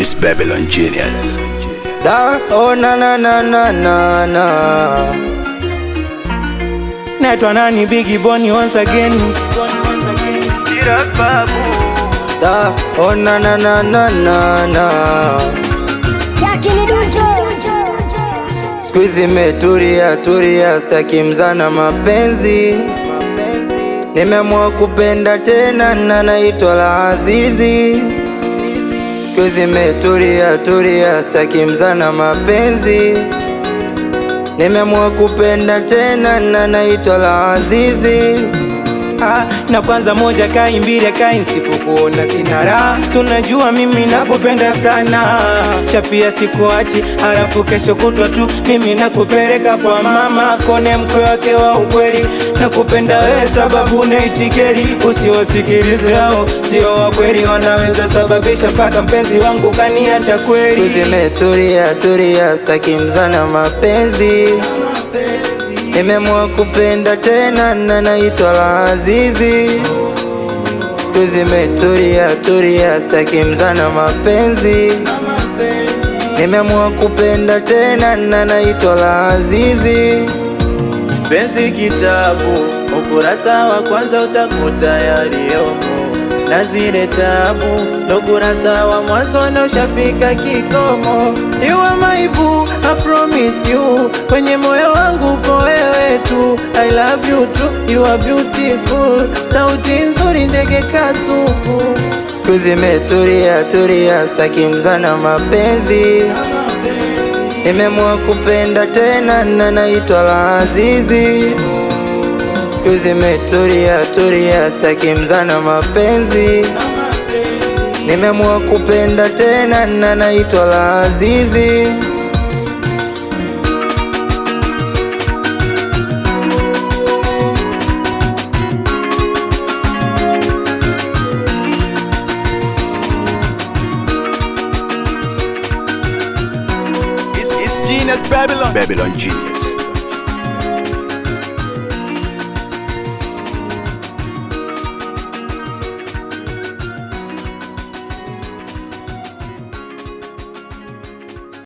It's Babylon Genius. Da, oh na na na na na na. Naitwa nani Biggie Bonny once again. Da, oh na na na na na na. Siku hizi metulia tulia, staki mzana mapenzi. Nimeamua kupenda tena na naitwa la Azizi. Siku hizi metulia tulia, staki mzana mapenzi. Nimeamua kupenda tena na naitwa la Azizi. Na kwanza moja kai mbili kai nsipokuona sina raha. Tunajua mimi nakupenda sana, chapia sikuachi, halafu kesho kutwa tu mimi nakupeleka kwa mama kone mkwe wake wa ukweli. Nakupenda wewe sababu naitikeri, usiwasikilize hao sio wa kweli, wanaweza sababisha mpaka mpenzi wangu kaniacha kweli. Zimetulia tulia, staki mzana mapenzi. Nimeamua kupenda tena na naitwa la Azizi. Siku zimetulia tulia, staki mzana mapenzi. Nimeamua kupenda tena na naitwa la Azizi. Penzi kitabu, ukurasa wa kwanza utakuta yaliyomo, na zile tabu ndo ukurasa wa mwanzo na ushafika kikomo. You are my boo, I promise you, kwenye moyo wangu uko wewe tu. I love you too, you are beautiful, sauti nzuri ndege kasuku. Zimetulia tulia, staki mzana mapenzi. Nimeamua kupenda tena na naitwa la Azizi. Siku zimetulia tulia, staki mzana mapenzi. Nimeamua kupenda tena na naitwa la Azizi. It's Genius Babylon. Babylon Genius.